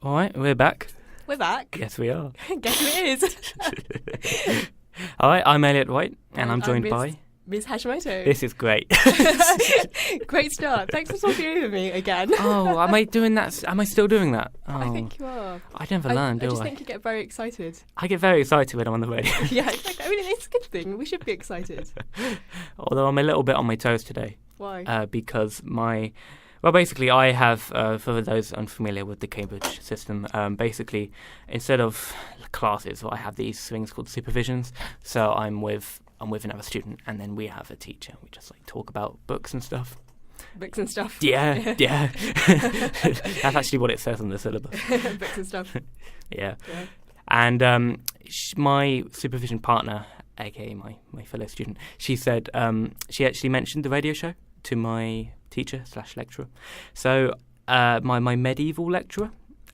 All right, we're back. We're back. Yes, we are. Guess who it is? All right, I'm Elliott White, and I'm joined by Miz Hashimoto. This is great. Great start. Thanks for talking over me again. Oh, am I doing that? Am I still doing that? Oh, I think you are. I never learn, do I? I just think you get very excited. I get very excited when I'm on the radio. Yeah, exactly. I mean, it's a good thing. We should be excited. Although I'm a little bit on my toes today. Why? Because basically I have, for those unfamiliar with the Cambridge system, basically instead of classes, I have these things called supervisions. So I'm with another student, and then we have a teacher. We just talk about books and stuff. Books and stuff. Yeah. That's actually what it says on the syllabus. Books and stuff. Yeah. And my supervision partner, aka my fellow student, she said she actually mentioned the radio show to my teacher/lecturer. So my medieval lecturer,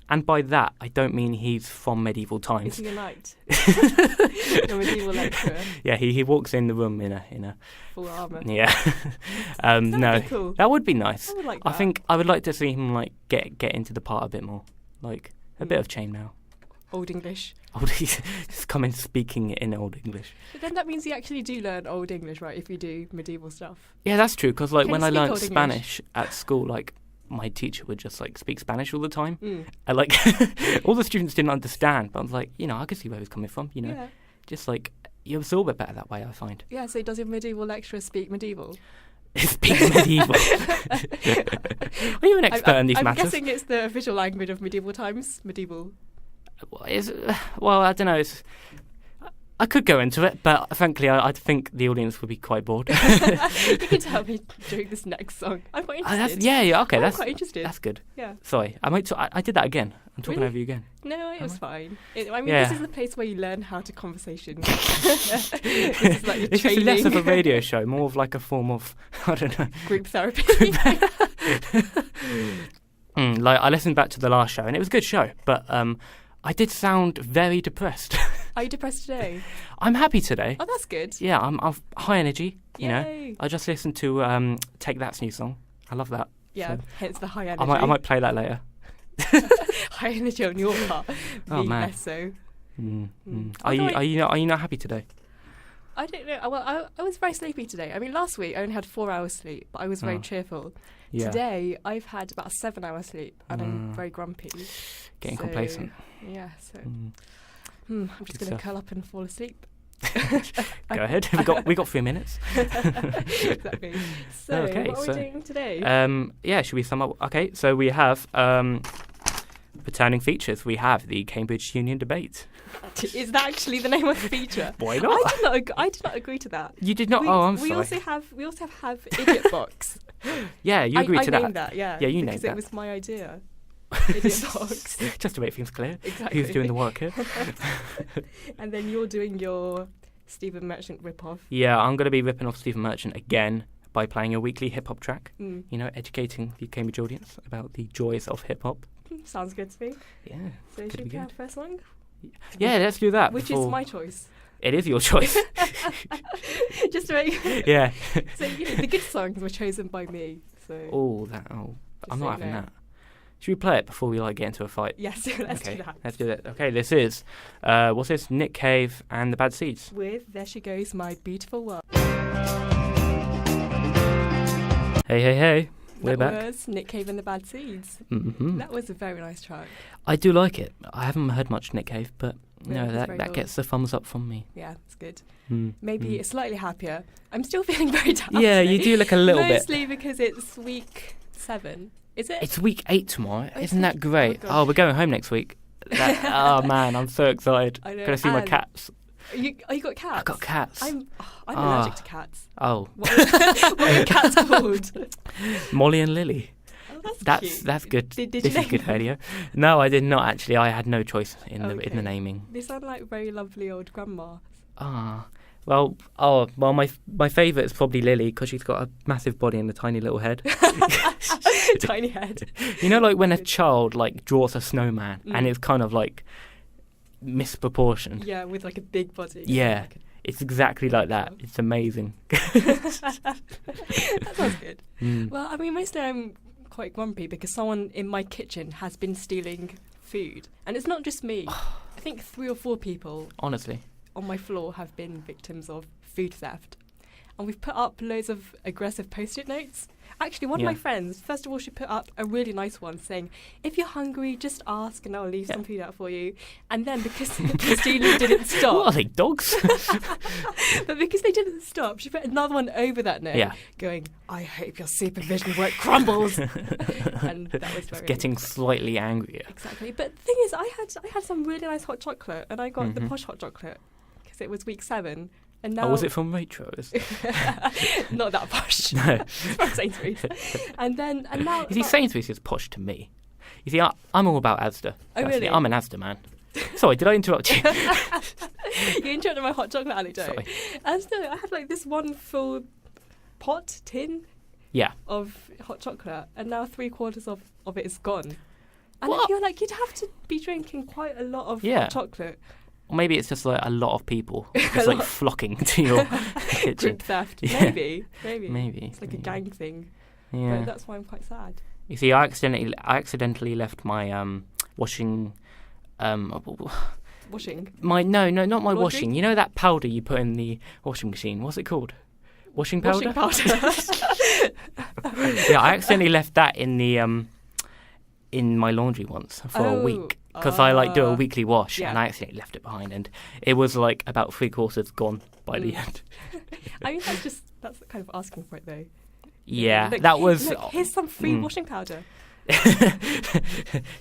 and by that I don't mean he's from medieval times. Is he a knight? The medieval lecturer. Yeah, he walks in the room in a full armour. Yeah. That no, would be cool. That would be nice. I would like that. I think I would like to see him get into the part a bit more, a bit of chainmail. Old English. Just come in speaking in Old English. But then that means you actually do learn Old English, right? If you do medieval stuff. Yeah, that's true. Because when I learned Spanish at school, my teacher would just speak Spanish all the time, and all the students didn't understand. But I was like, I could see where he was coming from. Yeah. Just you absorb it better that way, I find. Yeah. So does your medieval lecturer speak medieval? Speak medieval. Are you an expert in these matters? I'm guessing it's the official language of medieval times. Medieval. Well, I don't know. I could go into it, but frankly, I think the audience would be quite bored. You can tell me during this next song. I'm quite interested. Okay. I'm quite interested. That's good. Yeah. Sorry, I did that again. I'm talking over you again. No, it was fine. This is the place where you learn how to conversation. This is this is less of a radio show, more of a form of, I don't know, group therapy. I listened back to the last show, and it was a good show, but I did sound very depressed. Are you depressed today? I'm happy today. Oh, that's good. Yeah, I'm high energy. Yay. Know. I just listened to Take That's new song. I love that. Yeah, so hence the high energy. I might play that later. High energy on your part. Oh man. Less so. Are you not happy today? I don't know. Well, I was very sleepy today. I mean, last week I only had 4 hours sleep, but I was very cheerful. Yeah. Today I've had about 7 hours sleep, and I'm very grumpy. Getting complacent. Yeah. So I'm just going to curl up and fall asleep. Go ahead. We got 3 minutes. Exactly. So what are we doing today? Should we sum up? Okay, so we have returning features. We have the Cambridge Union debate. Is that actually the name of the feature? Why not? I did not agree to that. You did not? I'm sorry. We also have Idiot Box. Yeah, you agreed to that. I named that, yeah. Yeah, you named that. Because it was my idea. Idiot Box. Just to make things clear. Exactly. Who's doing the work here? And then you're doing your Stephen Merchant rip-off. Yeah, I'm going to be ripping off Stephen Merchant again by playing a weekly hip-hop track. Educating the Cambridge audience about the joys of hip-hop. Sounds good to me. Yeah. So should we play our first song? Yeah, let's do that. Which is my choice. It is your choice. Just to make... Yeah. So, the good songs were chosen by me. So. I'm not having that. Should we play it before we get into a fight? Yes, let's do that. Let's do that. Okay, this is, what's this? Nick Cave and the Bad Seeds. With There She Goes, My Beautiful World. Hey. We're back. That was Nick Cave and the Bad Seeds. Mm-hmm. That was a very nice track. I do like it. I haven't heard much Nick Cave, but that that gets the thumbs up from me. Yeah, it's good. Maybe slightly happier. I'm still feeling very tired. Yeah, you do look a little bit. Mostly because it's week 7. Is it? It's week 8 tomorrow. Isn't that great? Oh, we're going home next week. Oh man, I'm so excited. I know. Gonna see my cats. You got cats? I've got cats. I'm allergic to cats. Oh. What are your cats called? Molly and Lily. Oh, that's good. Did this you is good radio. No, I did not actually. I had no choice in the naming. They sound like very lovely old grandmas. Well, my favourite is probably Lily because she's got a massive body and a tiny little head. Tiny head. When a child draws a snowman and it's kind of misproportioned. Yeah, with a big body. Yeah, it's exactly like that. It's amazing. That sounds good. Well, I mean, mostly I'm quite grumpy because someone in my kitchen has been stealing food. And it's not just me. I think 3 or 4 people Honestly. on my floor have been victims of food theft. And we've put up loads of aggressive Post-it notes. Actually, one of my friends, first of all, she put up a really nice one saying, if you're hungry, just ask and I'll leave some food out for you. And then because the stealing didn't stop... What are they, dogs? But because they didn't stop, she put another one over that note going, I hope your supervision work crumbles. And that was very... Getting slightly angrier. Exactly. But the thing is, I had some really nice hot chocolate and I got the posh hot chocolate because it was week 7. And now, was it from Waitrose? Not that posh. No. From Sainsbury's. And now... You see, Sainsbury's is posh to me. You see, I'm all about Asda. Oh, really? I'm an Asda man. Sorry, did I interrupt you? You interrupted my hot chocolate anecdote. Sorry. And still, I had like this one full tin of hot chocolate, and now 3/4 of it is gone. And I feel like you'd have to be drinking quite a lot of hot chocolate. Or maybe it's just like a lot of people just like flocking to your kitchen. Group theft. Yeah. Maybe. It's like a gang thing. Yeah. But that's why I'm quite sad. You see, I accidentally left my washing. Washing? Not my Laundry? washing. You know that powder you put in the washing machine? What's it called? Washing powder? Yeah, I accidentally left that in my laundry once for a week. Because I do a weekly wash and I accidentally left it behind and it was like about 3/4 gone by the end. I mean, that's kind of asking for it though. Yeah, look, that was... Look, here's some free washing powder.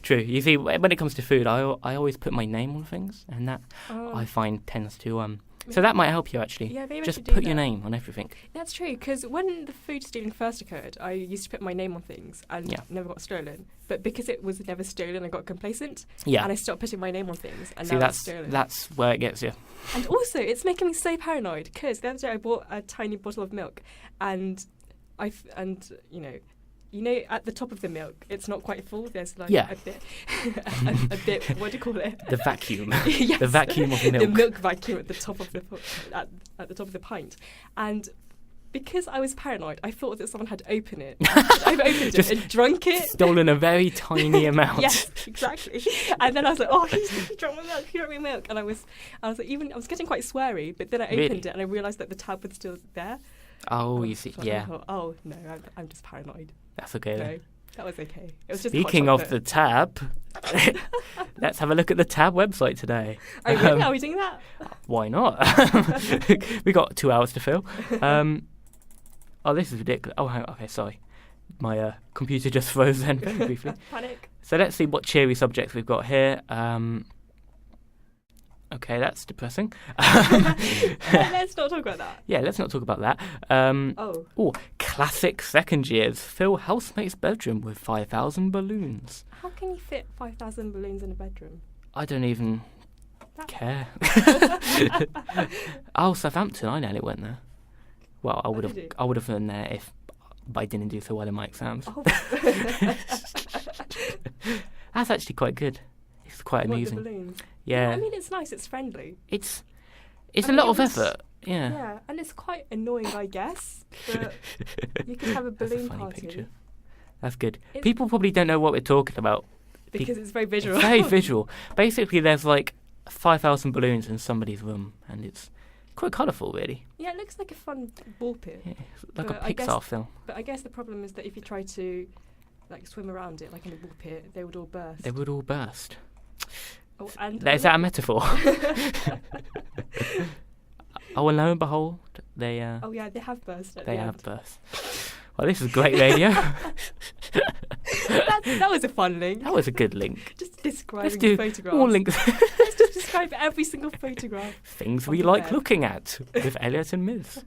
True. You see, when it comes to food, I always put my name on things and that I find tends to... So that might help you, actually. Yeah, maybe just put your name on everything. That's true, because when the food stealing first occurred, I used to put my name on things and never got stolen. But because it was never stolen, I got complacent. Yeah. And I stopped putting my name on things, and now it's stolen. That's where it gets you. And also, it's making me so paranoid, because the other day I bought a tiny bottle of milk, and you know, at the top of the milk, it's not quite full. There's like a bit. What do you call it? The vacuum. Yes. The vacuum of milk. The milk vacuum at the top of at the top of the pint, and because I was paranoid, I thought that someone had opened it. I've opened it and drunk it. Stolen a very tiny amount. Yes, exactly. And then I was like, "Oh, he drank my milk. He drank my milk." And I was like, I was getting quite sweary. But then I opened it and I realised that the tab was still there. Oh, you see, I thought, oh no, I'm just paranoid. That's okay. No, that was okay. It was just Speaking of the tab, let's have a look at the tab website today. Oh, really? Are we doing that? Why not? We got 2 hours to fill. Oh, this is ridiculous. Oh, hang on. Okay, sorry. My computer just froze then very briefly. Panic. So let's see what cheery subjects we've got here. Okay, that's depressing. Let's not talk about that. Yeah, let's not talk about that. Classic second years fill housemate's bedroom with 5,000 balloons. How can you fit 5,000 balloons in a bedroom? I don't even care. Southampton, I nearly went there. Well, I would have been there if I didn't do so well in my exams. Oh. That's actually quite good. It's quite amusing. The balloons? Yeah. I mean, it's nice. It's friendly. It's a lot of effort. Yeah. Yeah, and it's quite annoying, I guess. But you could have a balloon That's a funny party. Picture. That's good. People probably don't know what we're talking about because it's very visual. It's very visual. Basically, there's like 5,000 balloons in somebody's room, and it's quite colourful, really. Yeah, it looks like a fun ball pit. Yeah, like a Pixar film. But I guess the problem is that if you try to swim around it, like in a ball pit, they would all burst. They would all burst. Oh, and is that a metaphor? Oh, and lo and behold, they... oh, yeah, they have burst at They the have end. burst. Well, this is great radio. That was a fun link. That was a good link. Just describing the photographs. More links. Let's just describe every single photograph. Things we like looking at with Elliott and Miz.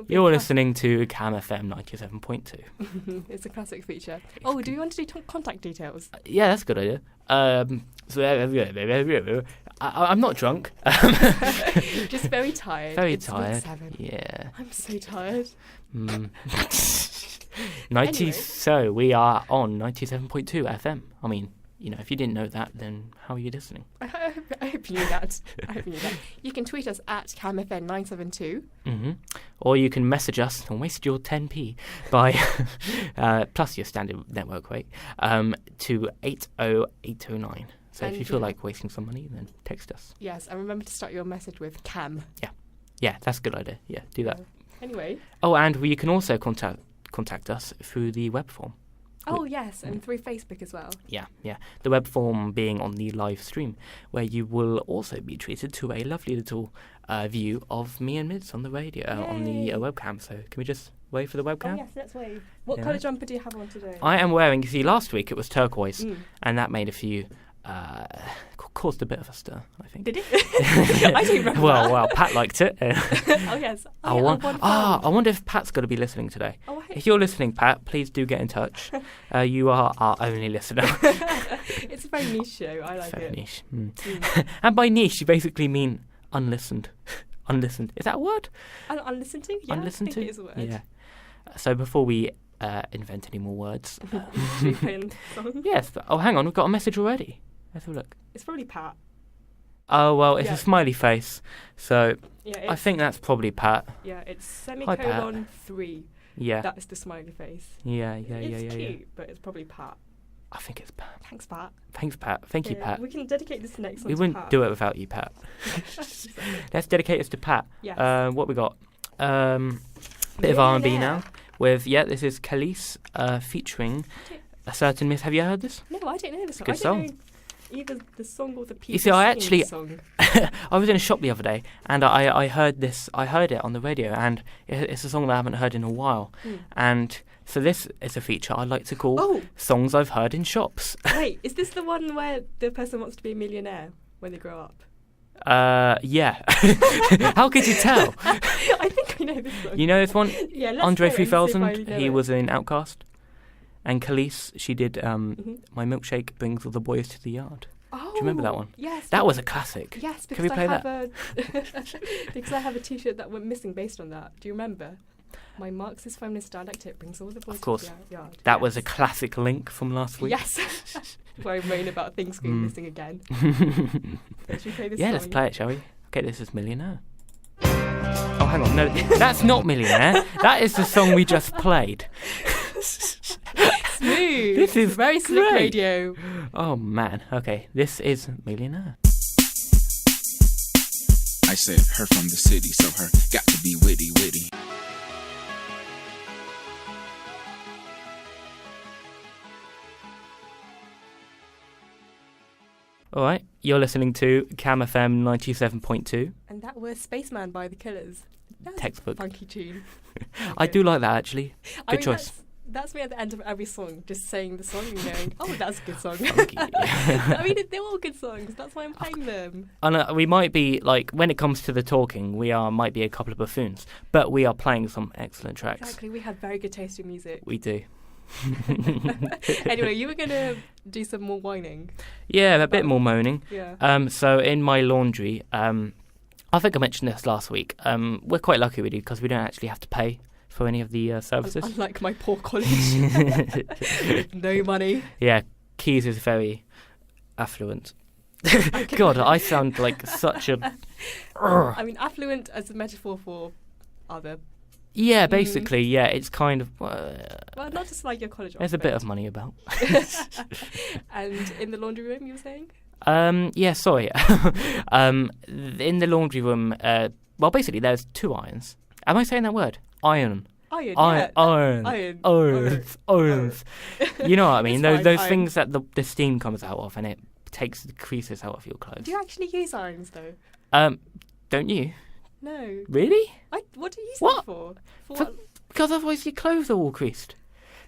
You're listening to Cam FM 97.2. It's a classic feature. Do we want to do contact details? Yeah, that's a good idea. I'm not drunk. Just very tired. Very it's tired. 7. Yeah. I'm so tired. Anyway. So we are on 97.2 FM. I mean, if you didn't know that, then how are you listening? I hope you knew that. You can tweet us at CamFN972. Or you can message us and waste your 10p by plus your standard network rate to 80809. So if you feel like wasting some money, then text us. Yes, and remember to start your message with Cam. Yeah, that's a good idea. Yeah, do that. Anyway. Oh, and you can also contact us through the web form. Oh, yes, and through Facebook as well. Yeah. The web form being on the live stream, where you will also be treated to a lovely little view of me and Miz on the radio, on the webcam. So can we just wave for the webcam? Oh, yes, let's wave. What colour jumper do you have on today? I am wearing, last week it was turquoise, and that made a few... caused a bit of a stir, I think. Did it? I don't remember. Well, Pat liked it. Oh, yes. I wonder if Pat's going to be listening today. Oh, if you're listening, Pat, please do get in touch. You are our only listener. It's a very niche show. I like it. Very niche. And by niche, you basically mean unlistened. Unlistened. Is that a word? Unlistened to? Yeah, unlistened I think to? it is a word. Yeah. So before we invent any more words... Should we play a song? Yes. Hang on. We've got a message already. Let's have a look. It's probably Pat. Oh, well, it's a smiley face. So I think that's probably Pat. Yeah, it's semicolon 3. Yeah. That's the smiley face. Yeah. It's cute, but it's probably Pat. I think it's Pat. Thanks, Pat. Thank you, Pat. We can dedicate this next one We wouldn't do it without you, Pat. Let's dedicate this to Pat. Yes. What we got? Bit of R&B now. With, this is Khalees featuring a certain Miss. Have you heard this? No, I don't know this song. Good song. Know either the song or the people. You see, I song. I was in a shop the other day and I heard this. I heard it on the radio, and it's a song that I haven't heard in a while. And so this is a feature I like to call songs I've heard in shops. Wait, is this the one where the person wants to be a millionaire when they grow up? Yeah. How could you tell? I think I know this one. You know this one? Yeah, let's Andre go and see if 3000. I know He it. was in Outcast. And Khalees, she did My Milkshake Brings All the Boys to the Yard. Oh, do you remember that one? Yes. That was a classic. Yes, because Can we play because I have a T-shirt that went missing based on that. Do you remember? My Marxist feminist dialectic brings all the boys Of course. to the yard. That was a classic link from last week. Yes. Where I moan about things going missing again. So should we play this song? Let's play it, shall we? Okay, this is Millionaire. Oh, hang on. No, that's not Millionaire. That is the song we just played. Smooth. This is very slick great. radio. Oh, man. Okay, this is Millionaire. I said her from the city, so her got to be witty. All right, you're listening to Cam FM 97.2. And that was Spaceman by The Killers. That's Textbook. A funky tune. I do like that, actually. Good choice. That's me at the end of every song, just saying the song and going, oh, that's a good song. Funky. I mean, they're all good songs. That's why I'm playing them. And we might be, like, when it comes to the talking, might be a couple of buffoons, but we are playing some excellent tracks. Exactly. We have very good taste in music. We do. Anyway, you were going to do some more whining. Yeah, a bit more moaning. Yeah. So in my laundry, I think I mentioned this last week, we're quite lucky really because we don't actually have to pay for any of the services. Unlike my poor college. With no money. Yeah, Keys is very affluent. God, I sound like such a... I mean, affluent as a metaphor for other... Yeah, basically, yeah, it's kind of... well, not just like your college There's a bit of money about. And in the laundry room, you were saying? Yeah, sorry. In the laundry room, well, basically, there's 2 irons. Am I saying that word? Iron. Irons. You know what I mean? Those things that the steam comes out of and it takes the creases out of your clothes. Do you actually use irons, though? Don't you? No. Really? What do you use them for? What? Because otherwise your clothes are all creased.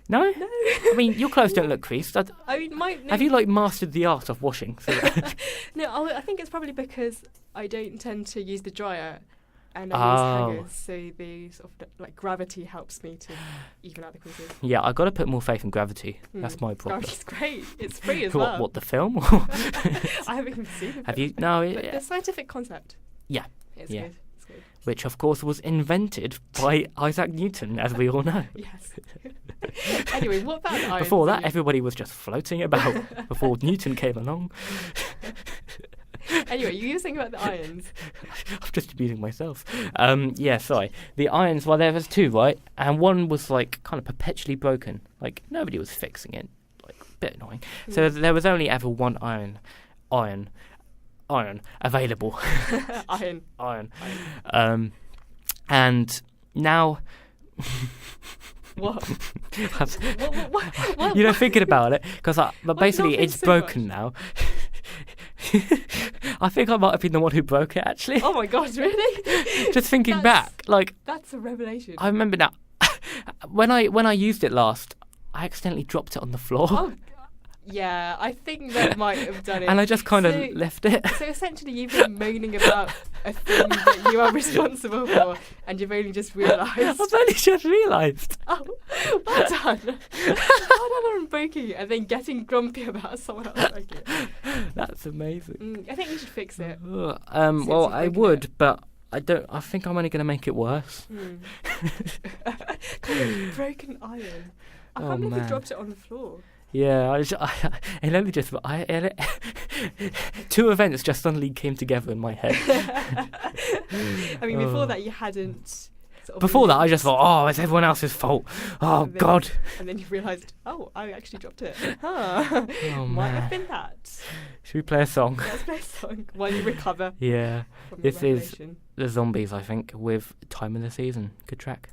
No? No. I mean, your clothes don't look creased. I mean, have you, like, mastered the art of washing? So No, I think it's probably because I don't tend to use the dryer and I use hangers, so the sort of, like, gravity helps me to even out the creases. Yeah, I've got to put more faith in gravity. That's my problem. Gravity's great. It's free as well. What, the film? I haven't even seen it. Have you? No. But the scientific concept. Yeah. It's yeah. good. It's good. which of course was invented by Isaac Newton, as we all know. Yes. Anyway, what about the irons? Before that, everybody was just floating about before Newton came along. Anyway, you were saying about the irons. I'm just abusing myself. Yeah, sorry. The irons, well, there was two, right? And one was, like, kind of perpetually broken. Like, nobody was fixing it. Like, a bit annoying. So there was only ever one iron available. Iron. And now... What? You know, thinking about it, because but basically it's so broken much? now. I think I might have been the one who broke it, actually. Oh my God, really? Just thinking back, like... That's a revelation. I remember now, when I used it last, I accidentally dropped it on the floor. Oh, yeah, I think that might have done it. And I just kind of left it. So essentially you've been moaning about a thing that you are responsible for, and you've only just realised. I've only just realised. Oh, well done. Well done on breaking it and then getting grumpy about someone else breaking it. That's amazing. I think you should fix it. Well, I would, but I don't. I think I'm only going to make it worse. Broken iron. I Oh, can't believe you man. dropped it on the floor. Yeah, two events just suddenly came together in my head. I mean, before that you hadn't. Sort of Before that, I just thought, oh, it's everyone else's fault. Oh, And then- God. And then you realised, oh, I actually dropped it. Huh. Oh, Might man. have been that. Should we play a song? Let's play a song while you recover Yeah. from This your is revelation. The Zombies, I think, with Time of the Season. Good track.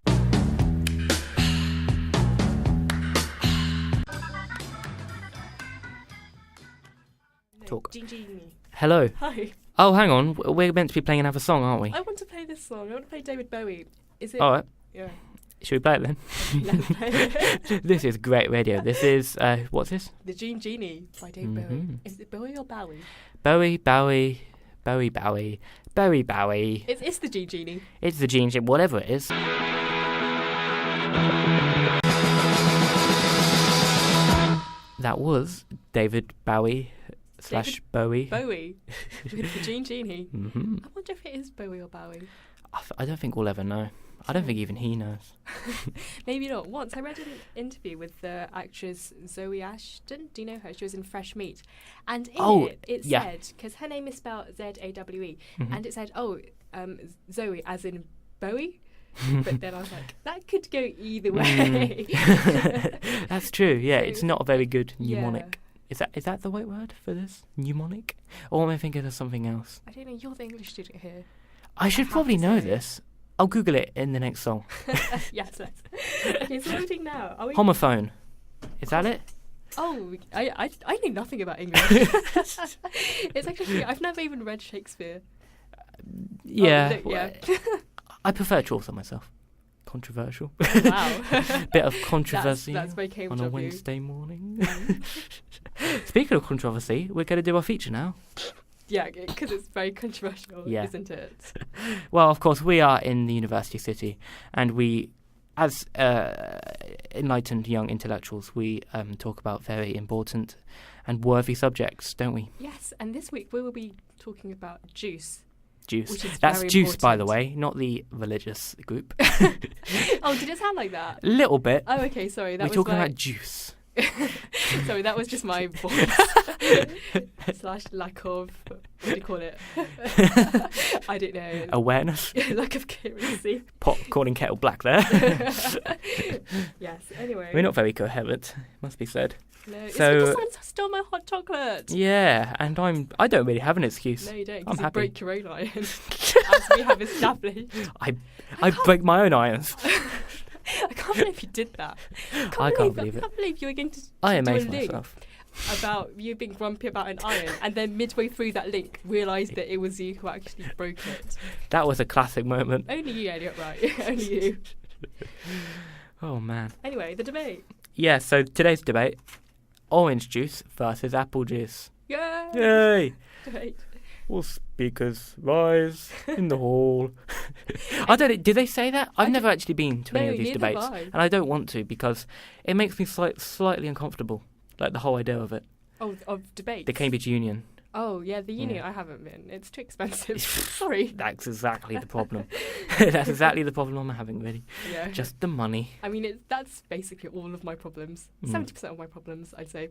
Talk. Genie. Hello. Hi. Oh, hang on. We're meant to be playing another song, aren't we? I want to play this song. I want to play David Bowie. Is it? All right. Yeah. Should we play it then? Let's play it. This is great radio. This is, what's this? The Genie by David Bowie. Is it Bowie or Bowie? Bowie. It's the Genie. It's the Gene, whatever it is. That was David Bowie / Bowie. Bowie. With the Genie. Mm-hmm. I wonder if it is Bowie or Bowie. I don't think we'll ever know. I don't think even he knows. Maybe not. Once I read an interview with the actress Zoe Ashton. Do you know her? She was in Fresh Meat. And in it said, because her name is spelled Z-A-W-E, and it said, Zoe as in Bowie. But then I was like, that could go either way. That's true, yeah. So, it's not a very good mnemonic. Yeah. Is that the right word for this? Mnemonic? Or am I thinking of something else? I don't know. You're the English student here. I should have probably to know say. this. I'll Google it in the next song. Yes, let's. Okay, so what are we doing now? Are we... Homophone. Is that it? Oh, I know nothing about English. It's actually, I've never even read Shakespeare. Yeah. Oh, yeah. I prefer to author myself. Controversial. Wow. Bit of controversy That's very Cambridge on a of you. Wednesday morning. Speaking of controversy, we're going to do our feature now. Yeah, because it's very controversial, Yeah. isn't it? Well, of course, we are in the university city, and we, as enlightened young intellectuals, we talk about very important and worthy subjects, don't we? Yes, and this week we will be talking about juice. Juice. Which is That's very juice, by the important. way, not the religious group. Oh, did it sound like that? A little bit. Oh, okay, sorry. That We're was talking my... about juice. Sorry, that was just my voice. / lack of, what do you call it? I don't know. Awareness. Lack of currency. Pot calling kettle black there. Yes, anyway. We're not very coherent, must be said. No, it's So- because someone stole my hot chocolate. Yeah, and I don't really have an excuse. No, you don't, I'm because you happy. break your own iron, as we have established. I break my own irons. I can't believe you did that. I can't believe I it. can't believe you were going to I do a amaze link myself. about you being grumpy about an iron, and then midway through that link, realised that it was you who actually broke it. That was a classic moment. Only you, Elliot, right? Only you. Oh, man. Anyway, the debate. Yeah, so today's debate, orange juice versus apple juice. Yay! Yay! Debate. All speakers rise in the hall. I don't know, did they say that? I've never actually been to any No, of these neither have debates. I. And I don't want to because it makes me slightly uncomfortable. Like the whole idea of it. Oh, of debate. The Cambridge Union. Oh, yeah, the uni Yeah. I haven't been. It's too expensive. Sorry. That's exactly the problem. That's exactly the problem I'm having, really. Yeah. Just the money. I mean, that's basically all of my problems. 70% of my problems, I'd say.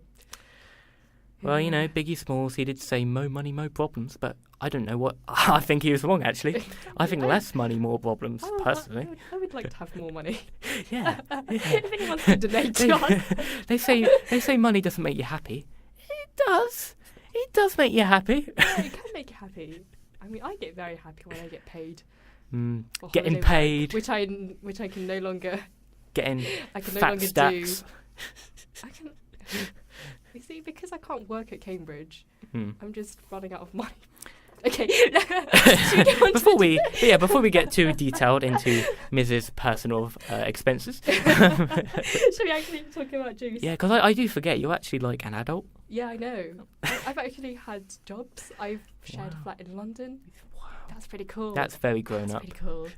Well, you know, Biggie Smalls, he did say mo money, mo problems, but I don't know what... I think he was wrong, actually. I think less money, more problems, personally. I would like to have more money. Yeah. If anyone wants to donate to us. They say money doesn't make you happy. It does. It does make you happy. Yeah, it can make you happy. I mean, I get very happy when I get paid. For Getting holiday paid. work, which I can no longer. Getting I can no fat longer stacks. do. I can. You see, because I can't work at Cambridge, Hmm. I'm just running out of money. Okay. Should we get on to Before we get too detailed into Mrs. personal expenses. Should we actually talk about juice? Yeah, because I do forget you're actually like an adult. Yeah, I know. I've actually had jobs. I've shared a flat in London. Wow. That's pretty cool. That's very grown up. Pretty cool.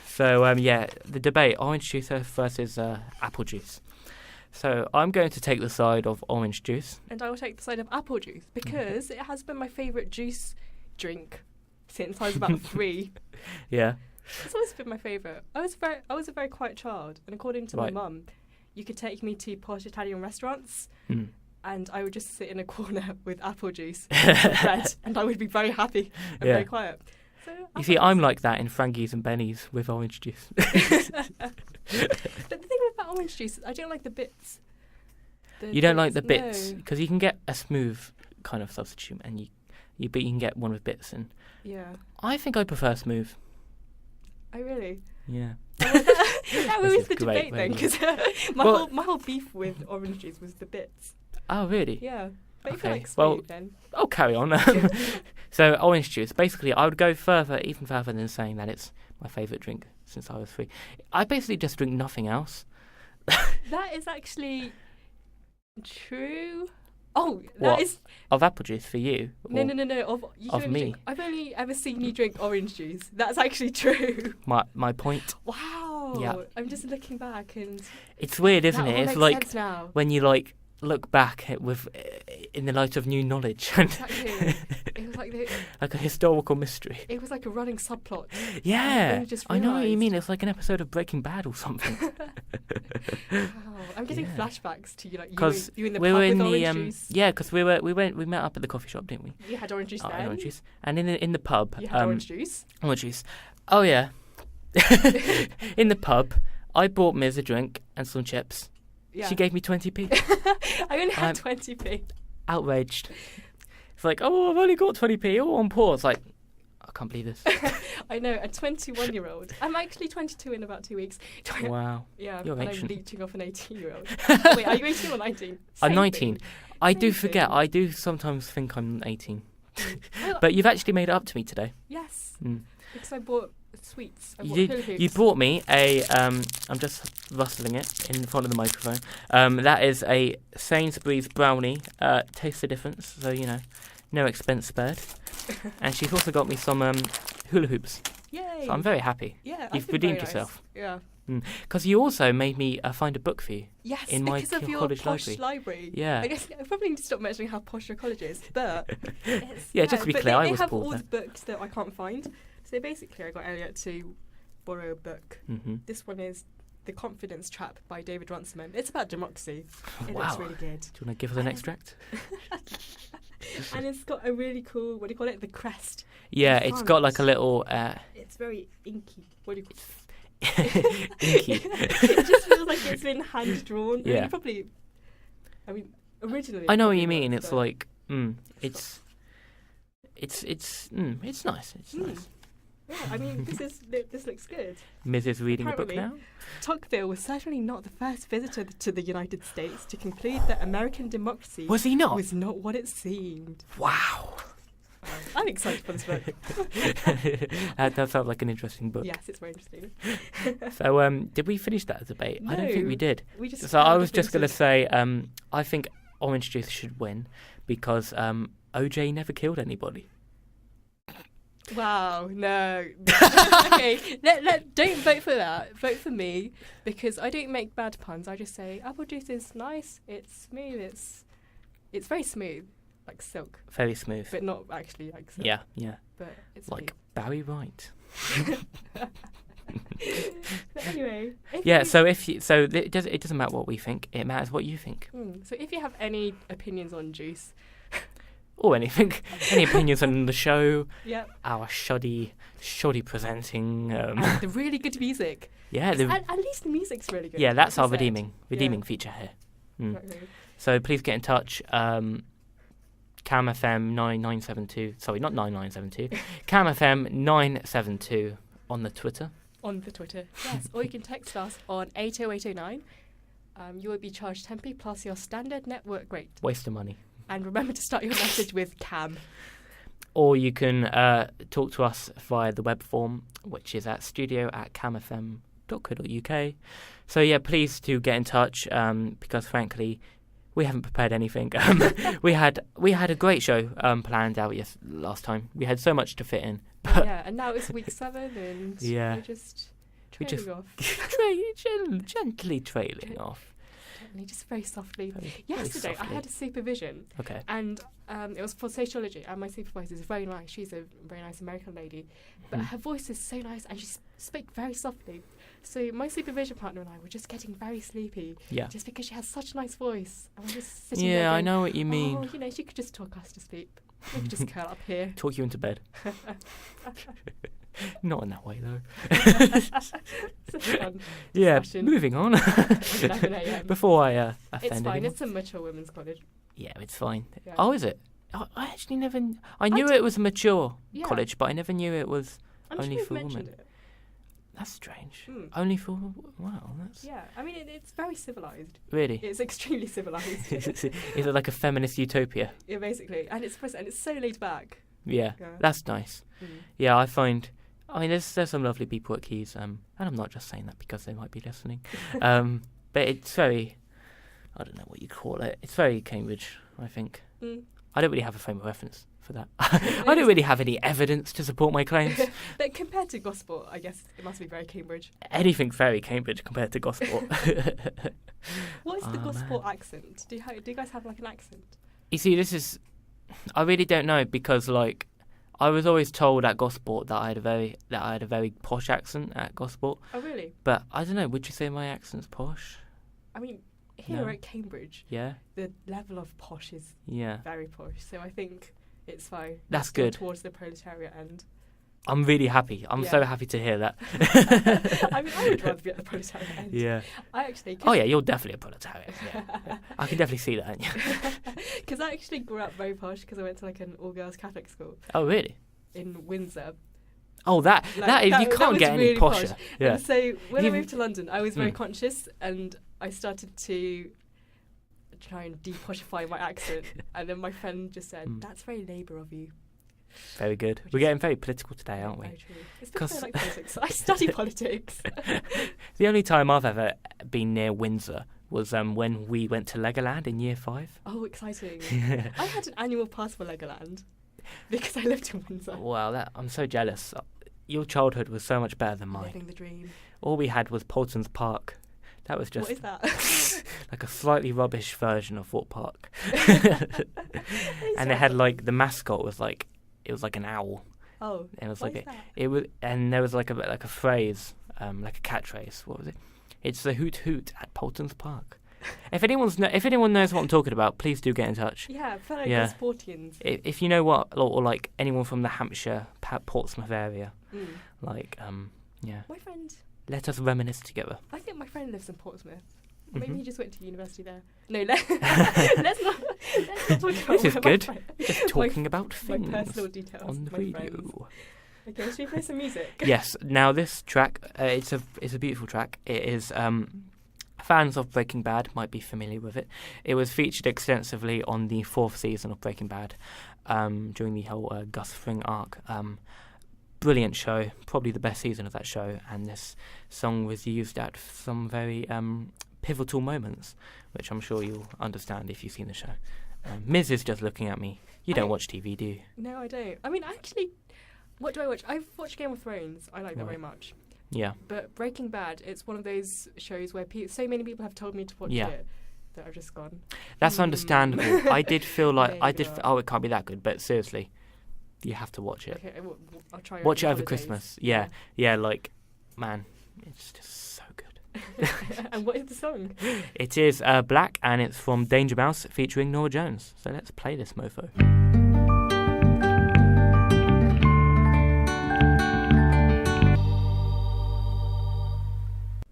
So the debate: orange juice versus apple juice. So I'm going to take the side of orange juice. And I will take the side of apple juice because it has been my favourite juice drink since I was about 3. Yeah. It's always been my favourite. I was a very quiet child, and according to my Right. mum, you could take me to posh Italian restaurants, Mm. and I would just sit in a corner with apple juice and some bread, and I would be very happy and Yeah. very quiet. So You see, I'm like that in Frankie's and Benny's with orange juice. But the thing about orange juice is I don't like the bits. You don't like the bits No. because you can get a smooth kind of substitute, and you can get one with bits. And Yeah. I think I prefer smooth. I really. Yeah. That This was is the great, debate then, maybe. because Well- my whole beef with orange juice was the bits. Oh, really? Yeah. But if you Okay, like well- smooth, then. I'll carry on. So orange juice. Basically, I would go even further than saying that it's my favourite drink since I was 3. I basically just drink nothing else. That is actually true. Oh, What? that is Of apple juice for you? no. You of can only me? drink- I've only ever seen you drink orange juice. That's actually true. My point. Wow. Yeah. I'm just looking back and It's weird, isn't that it? all It's makes like sense now. when you like look back with in the light of new knowledge, Exactly. It was like like a historical mystery. it was like a running subplot. Yeah, only just I know what you realised. mean. It's like an episode of Breaking Bad or something. Wow. I'm getting Yeah. flashbacks to you, like Because you in the we pub were in with the orange juice. yeah, because we met up at the coffee shop, didn't we? You had orange juice Oh, then. orange juice, and in the pub, You had orange juice. orange juice. Oh yeah, in the pub, I bought Miz a drink and some chips. Yeah. She gave me 20p. I only had I'm- 20p. Outraged. It's like, oh, I've only got 20p. Oh, on pause. Like, I can't believe this. I know, a 21-year-old. I'm actually 22 in about 2 weeks. Wow. Yeah, You're and I'm ancient. leeching off an 18-year-old. Wait, are you 18 or 19? I'm Same 19. thing. I Same do forget. thing. I do sometimes think I'm 18. Well, But you've actually made it up to me today. yes, Mm. because I bought sweets. I bought You hula did. hoops. You brought me a. I'm just rustling it in front of the microphone. That is a Sainsbury's brownie. Taste the difference. So no expense spared. And she's also got me some hula hoops. Yay! So I'm very happy yeah, you've I've been redeemed very nice. yourself. Yeah. because you also made me find a book for you. Yes, In my because of your college posh library. library. Yeah. I guess I probably need to stop mentioning how posh your college is, but it's, Yeah, just to be but clear, they, I they was have bored all there. the books that I can't find. So basically, I got Elliott to borrow a book. Mm-hmm. This one is The Confidence Trap by David Runciman. It's about democracy. It Wow. looks really good. Do you want to give us an extract? And it's got a really cool, what do you call it? The crest. Yeah, in it's got like a France. little It's very inky. What do you call it? inky. It just feels like it's been hand drawn. Yeah. I mean, originally. I it know what probably you mean. was, It's but- like, it's nice. It's Mm. nice. Yeah, I mean, this looks good. Miz is reading a book Apparently. now. Tocqueville was certainly not the first visitor to the United States to conclude that American democracy Was he not? was not what it seemed. Wow. I'm excited for this book. That sounds like an interesting book. Yes, it's very interesting. So, did we finish that debate? I don't think No. we did. We just So I kind was of just going to hinted. say, I think orange juice should win because OJ never killed anybody. Wow, no. Okay, don't vote for that. Vote for me because I don't make bad puns. I just say apple juice is nice. It's smooth. It's It's very smooth, like silk, Very smooth. but not actually like silk. Yeah. But it's Like Barry White. But anyway. Yeah. So it doesn't matter what we think. It matters what you think. So if you have any opinions on Juice, Or anything. Any opinions on the show? yeah, Our shoddy presenting. and the really good music. Yeah. At least the music's really good. Yeah. That's like our I said. redeeming feature here. Exactly. So please get in touch. Cam FM 9972. Sorry, not 9972. Cam FM 972 on the Twitter. On the Twitter, yes. Or you can text us on 80809. You will be charged 10p plus your standard network rate. Waste of money. And remember to start your message with Cam. Or you can talk to us via the web form, which is at studio@camfm.co.uk. So yeah, please do get in touch because frankly, we haven't prepared anything. We had a great show planned out last time. We had so much to fit in. Yeah, and now it's week 7 and Yeah. we're just trailing off. Gently trailing off. Gently, just very softly. Very Yesterday, I softly. had a supervision. Okay. And it was for sociology, and my supervisor is very nice. She's a very nice American lady, but her voice is so nice, and she spoke very softly. So my supervision partner and I were just getting very sleepy, Yeah. just because she has such a nice voice. And we're just sitting there Yeah, I going, know what you mean. Oh, she could just talk us to sleep. We could just curl up here. Talk you into bed. Not in that way though. Such a fun Yeah. discussion. Moving on. 11 a.m. Before I offend It's fine. anyone. It's a mature women's college. Yeah, it's fine. Yeah. Oh, is it? I actually never. I knew d- it was a mature Yeah. college, but I never knew it was I'm only sure you've for mentioned women. it. That's strange. Mm. Only for wow. That's Yeah, I mean it's very civilized. really. It's extremely civilized. Is it like a feminist utopia? Yeah, basically, and it's so laid back. Yeah, Yeah. that's nice. Mm. Yeah, I mean, there's some lovely people at Keys, and I'm not just saying that because they might be listening. But it's very, I don't know what you call it. It's very Cambridge, I think. Mm. I don't really have a frame of reference for that. I don't really have any evidence to support my claims. But compared to gospel, I guess it must be very Cambridge. Anything's very Cambridge compared to gospel. What is the Oh, gospel man. accent? Do you guys have like an accent? You see, I really don't know because like I was always told at Gosport that I had a very posh accent at Gosport, Oh really? but I don't know. Would you say my accent's posh? I mean, here No. at Cambridge, Yeah, the level of posh is yeah. very posh. So I think it's fine. That's It's still good. Towards the proletariat end. I'm really happy. I'm so Yeah. happy to hear that. I mean, I would rather be at the proletariat end. Yeah. I actually. Oh yeah, you're definitely a proletariat. Yeah. I can definitely see that. Yeah. Because I actually grew up very posh because I went to like an all-girls Catholic school Oh really? in Windsor. Oh that you that can't was get any really posher. posh. Yeah. And so when I You- moved to London, I was very Mm. conscious, and I started to try and de-poshify my accent. And then my friend just said, Mm. "That's very Labour of you." Very good. Which We're is getting very political today, aren't we? Very true. It's because 'Cause- I like politics. I study politics. The only time I've ever been near Windsor was when we went to Legoland in year 5. Oh, exciting! I had an annual pass for Legoland because I lived in Windsor. Wow, I'm so jealous. Your childhood was so much better than mine. Living the dream. All we had was Paulton's Park. That was just What is that? like a slightly rubbish version of Fort Park. And they had like the mascot was like it was like an owl. Oh, It was what like is that? it was, and there was like a phrase, like a catchphrase. What was it? It's the hoot hoot at Paulton's Park. If anyone knows what I'm talking about, please do get in touch. Yeah, fellow Yeah. Gosportians. If you know what, or like anyone from the Hampshire, Portsmouth area, Mm. like yeah, My friend, let us reminisce together. I think my friend lives in Portsmouth. Mhm. Maybe he just went to university there. No, let's not talk about This is my good. friend- Just talking about my things personal details. on the my radio. friends. Okay, should we play some music? Yes. Now this track, it's a beautiful track. It is. Fans of Breaking Bad might be familiar with it. It was featured extensively on the 4th season of Breaking Bad during the whole Gus Fring arc. Brilliant show, probably the best season of that show, and this song was used at some very pivotal moments, which I'm sure you'll understand if you've seen the show. Miz is just looking at me. You don't watch TV, do you? No, I don't. I mean, actually, what do I watch? I've watched Game of Thrones. I like that Right. very much. Yeah. But Breaking Bad, it's one of those shows where so many people have told me to watch Yeah. it that I've just gone. That's understandable. I did feel like There you go. it can't be that good, but seriously, you have to watch it. Okay, I'll try. Watch it over holidays. Christmas. Yeah, like, man, it's just so good. And what is the song? It is Black, and it's from Danger Mouse featuring Norah Jones. So let's play this mofo.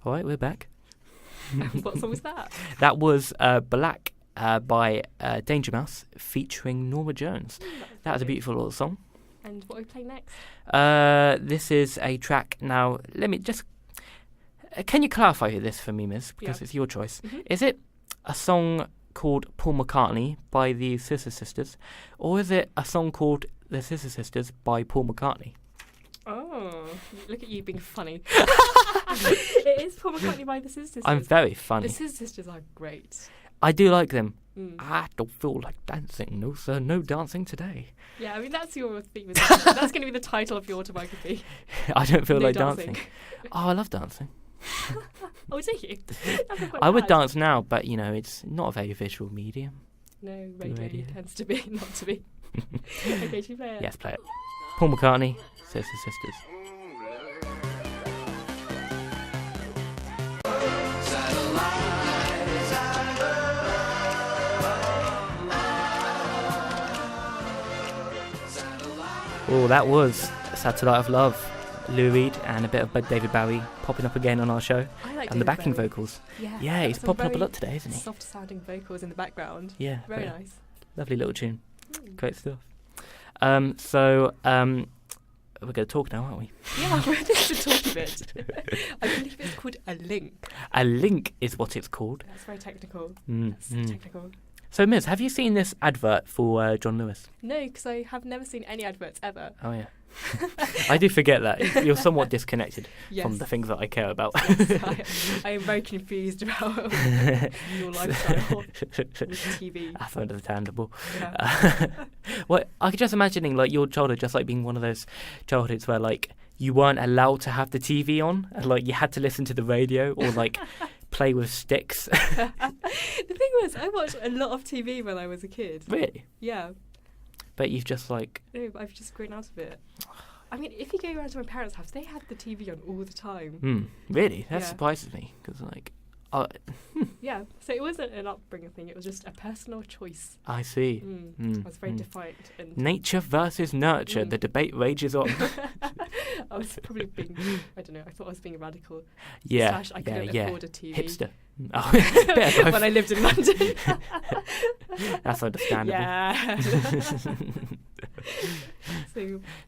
All right, we're back. What song was that? That was Black by Danger Mouse featuring Norah Jones. That was a beautiful little song. And what are we playing next? This is a track. Now, let me just... can you clarify this for me, Miss? Because it's your choice. Mm-hmm. Is it a song called Paul McCartney by the Scissor Sisters, or is it a song called The Scissor Sisters by Paul McCartney? Oh, look at you being funny. It is Paul McCartney by the Scissor Sisters. I'm very funny. The Scissor Sisters are great. I do like them. Mm. I don't feel like dancing. No, sir, no dancing today. Yeah, I mean, that's your theme. That's going to be the title of your autobiography. I don't feel No like dancing. dancing. Oh, I love dancing. Oh, do you? That's not quite I would bad. dance now, but, it's not a very visual medium. No, radio Radio. tends to be, not to be. Okay, should we play it? Yes, play it. Paul McCartney, Scissor Sisters. Oh, that was Satellite of Love. Lou Reed and a bit of David Bowie popping up again on our show. I like And the David backing Bowie. vocals. Yeah, He's some popping up a very lot today, isn't he? soft-sounding vocals in the background. Yeah. Very nice. Lovely little tune. Mm. Great stuff. So we're going to talk now, aren't we? Yeah, we're just to talk a bit. I believe it's called a link. A link is what it's called. That's very technical. That's Mm. technical. So, Miz, have you seen this advert for John Lewis? No, because I have never seen any adverts ever. Oh, yeah. I do forget that. You're somewhat disconnected Yes. from the things that I care about. Yes, I am very confused about your lifestyle with TV. That's understandable. Yeah. Well, I could just imagining like your childhood just like being one of those childhoods where like you weren't allowed to have the TV on and like you had to listen to the radio or like play with sticks. The thing was, I watched a lot of TV when I was a kid. Really? Yeah. But you've just like... No, I've just grown out of it. I mean, if you go around to my parents' house, they had the TV on all the time. Really? That Yeah. surprises me because like... Yeah, so it wasn't an upbringing thing, it was just a personal choice. I see. I was very defiant. And Nature versus nurture. Mm. The debate rages on. I was probably being, I don't know, I thought I was being radical. Yeah. Slash, I couldn't afford a TV. Hipster. Oh, bit of both. When I lived in London. That's understandable. Yeah.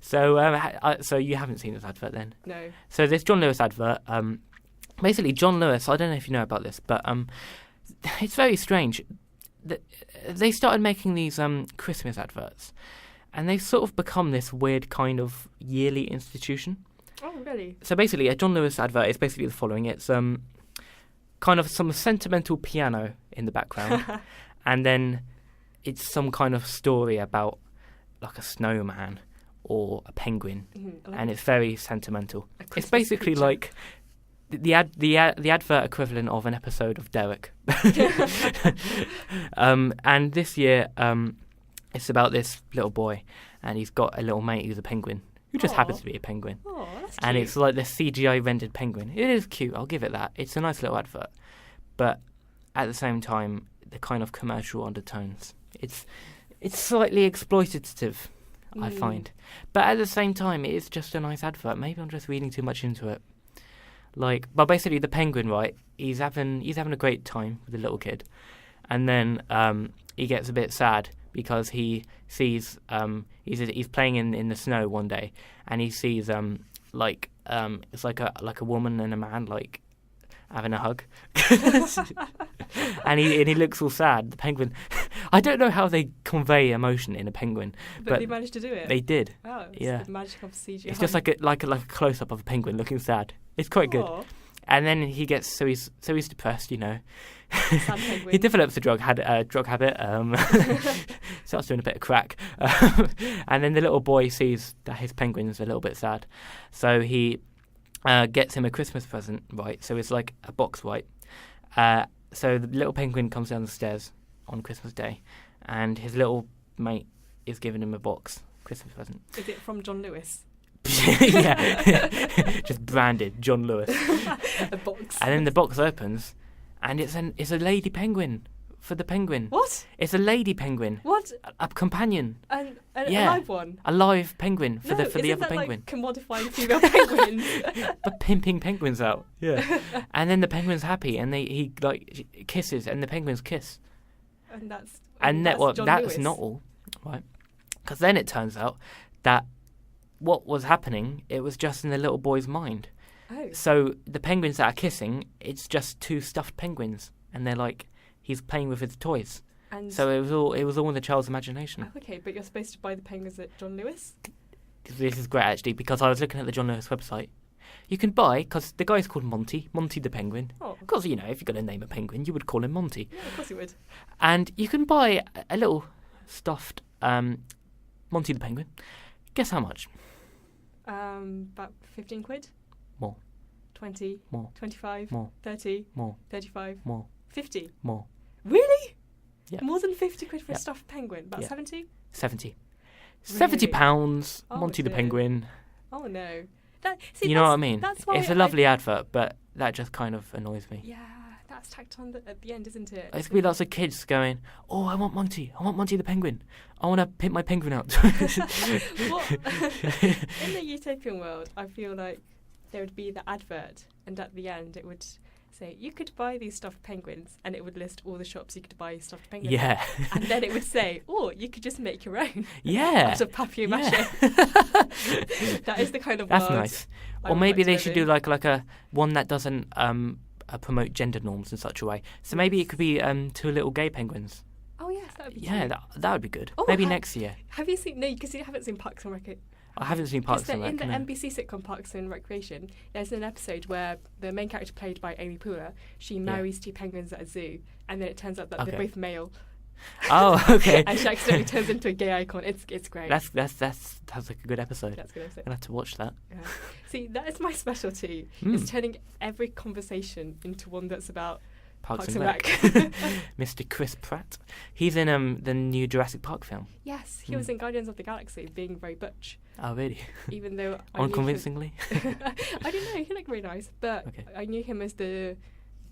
So you haven't seen this advert then? No. So this John Lewis advert, basically John Lewis, I don't know if you know about this, but it's very strange. They started making these Christmas adverts, and they've sort of become this weird kind of yearly institution. Oh, really? So basically, a John Lewis advert is basically the following. It's kind of some sentimental piano in the background, and then it's some kind of story about like a snowman or a penguin, and it's very sentimental. It's basically like the advert equivalent of an episode of Derek. And this year, it's about this little boy, and he's got a little mate who's a penguin, who just happens to be a penguin. Oh, that's cute. And it's like the CGI rendered penguin. It is cute, I'll give it that. It's a nice little advert. But at the same time, the kind of commercial undertones. It's slightly exploitative, I find. But at the same time, it is just a nice advert. Maybe I'm just reading too much into it. But basically the penguin, right, he's having a great time with the little kid. And then he gets a bit sad because he sees he's playing in the snow one day, and he sees it's like a woman and a man like having a hug. and he looks all sad. The penguin, I don't know how they convey emotion in a penguin, but they managed to do it. They did. Oh, it's Yeah. the magic of CGI. It's just like a close up of a penguin looking sad. It's quite good. Aw. And then he gets so he's depressed, you know. Sad penguin. He develops a drug habit. Starts doing a bit of crack, and then the little boy sees that his penguin's a little bit sad, so he gets him a Christmas present. Right, so it's like a box, right? so the little penguin comes down the stairs on Christmas Day, and his little mate is giving him a Christmas present. Is it from John Lewis? Yeah, just branded John Lewis. A box. And then the box opens, and it's a lady penguin for the penguin. What? It's a lady penguin. What? A companion. A Yeah. live one? A live penguin for the other isn't that penguin. like commodifying female penguins? But pimping penguins out. Yeah. And then the penguin's happy, and he like kisses, and the penguins kiss. And that's that's not all, right? Because then it turns out that what was happening, it was just in the little boy's mind. Oh. So the penguins that are kissing, it's just two stuffed penguins, and they're like, he's playing with his toys. And So it was all in the child's imagination. Oh, okay, but you're supposed to buy the penguins at John Lewis? This is great, actually, because I was looking at the John Lewis website. You can buy, because the guy's called Monty the penguin. Oh. Because, if you're going to name a penguin, you would call him Monty. Yeah, of course you would. And you can buy a little stuffed Monty the penguin. Guess how much? About 15 quid? More. 20? More. 25? More. 30? More. 35? More. 50? More. Really? Yeah. More than 50 quid for Yeah. a stuffed penguin? About Yeah. 70? 70. Really? 70 pounds, Oh, Monty the dear. penguin. Oh, no. You know what I mean? That's why It's a lovely advert, but that just kind of annoys me. Yeah, that's tacked on at the end, isn't it? There's going to be lots of kids going, oh, I want Monty the penguin. I want to pimp my penguin out. What? In the utopian world, I feel like there would be the advert, and at the end it would say, you could buy these stuffed penguins, and it would list all the shops you could buy stuffed penguins. Yeah. And then it would say, oh, you could just make your own. Yeah. Out of papier-mâché. That is the kind of That's world nice. I Or would maybe like to they live should in. do like a one that doesn't promote gender norms in such a way. So maybe it could be two little gay penguins. Oh, yes, that would be Yeah, cute. that would be good. Oh, maybe next year. Have you seen... No, because you haven't seen Parks and Recreation. I haven't seen Parks and Rec. In the no. NBC sitcom Parks and Recreation, there's an episode where the main character, played by Amy Poehler, she marries two penguins at a zoo, and then it turns out that they're both male. Oh, okay. And she accidentally turns into a gay icon. It's great. That's like a good episode. That's a good episode. I'll have to watch that. Yeah. See, that is my specialty. Is turning every conversation into one that's about Parks and Rec. Mr. Chris Pratt. He's in the new Jurassic Park film. Yes, he was in Guardians of the Galaxy, being very butch. Oh, really? Even though Unconvincingly? I don't know, he looked very nice, but Okay. I knew him as the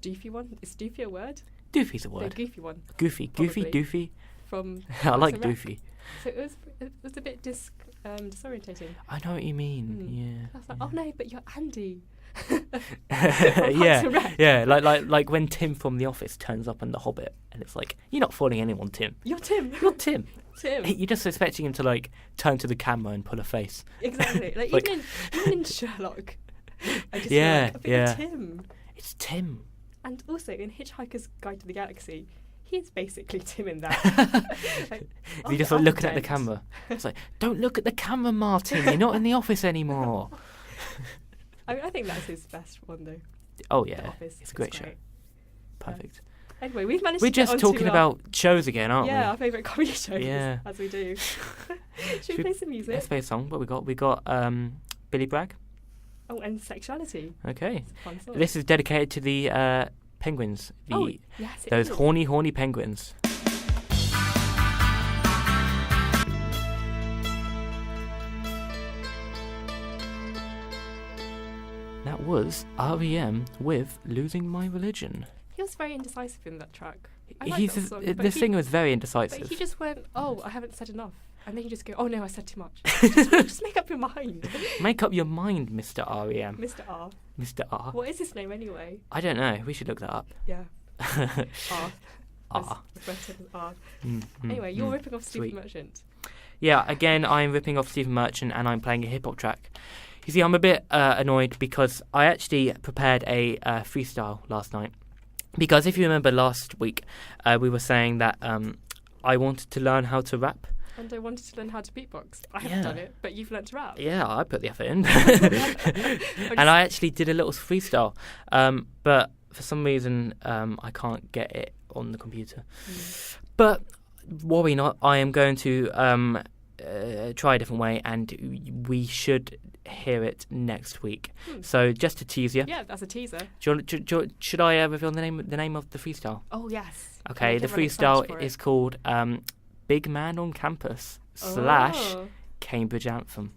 doofy one. Is doofy a word? Doofy's a The word. goofy one. Goofy. Probably. Goofy. From I like Parks and Rec. Doofy. So it was a bit disorientating. I know what you mean. Yeah. I was like, oh no, but you're Andy. Yeah. Like when Tim from The Office turns up in The Hobbit, and it's like, you're not fooling anyone, Tim. You're Tim. You're Tim. Tim. You're just expecting him to like turn to the camera and pull a face. Exactly. Like, Like- even in Sherlock, I just Yeah, feel like, but yeah. you're Tim. It's Tim. And also in Hitchhiker's Guide to the Galaxy, he's basically Tim in that. Like, You're just like looking at the camera. It's like, don't look at the camera, Martin. You're not in the office anymore. I think that's his best one though. Oh The yeah, Office. it's a great show. Perfect. Anyway, we've managed We're to get just onto talking our- about shows again, aren't yeah, our favourite comedy shows, Yeah. as we do. Should we we? play some music? Let's play a song. What we got? We got Billy Bragg. Oh, and sexuality. Okay. It's a fun song. This is dedicated to the penguins. Yes, it Those is. horny penguins. That was R.E.M. with Losing My Religion. He was very indecisive in that track. I like He's that song, the but singer was very But indecisive. he just went, oh, I haven't said enough. And then you just go, oh no, I said too much. just make up your mind. Make up your mind, Mr. R.E.M. Mr. R. Mr. R. What is his name anyway? I don't know. We should look that up. Yeah. R. R. Referred to as R. Mm, mm, Anyway, you're mm. ripping off Stephen Sweet. Merchant. Yeah, again, I'm ripping off Stephen Merchant and I'm playing a hip-hop track. You see, I'm a bit annoyed because I actually prepared a freestyle last night. Because if you remember last week, we were saying that I wanted to learn how to rap. And I wanted to learn how to beatbox. I haven't Yeah. done it, but you've learnt to rap. Yeah, I put the effort in. And I actually did a little freestyle. But for some reason, I can't get it on the computer. But worry not, I am going to try a different way, and we should hear it next week. So just to tease you. Yeah, that's a teaser. Should I reveal the name of the freestyle? Oh, yes. Okay, the freestyle is called Big Man on Campus / Cambridge Anthem.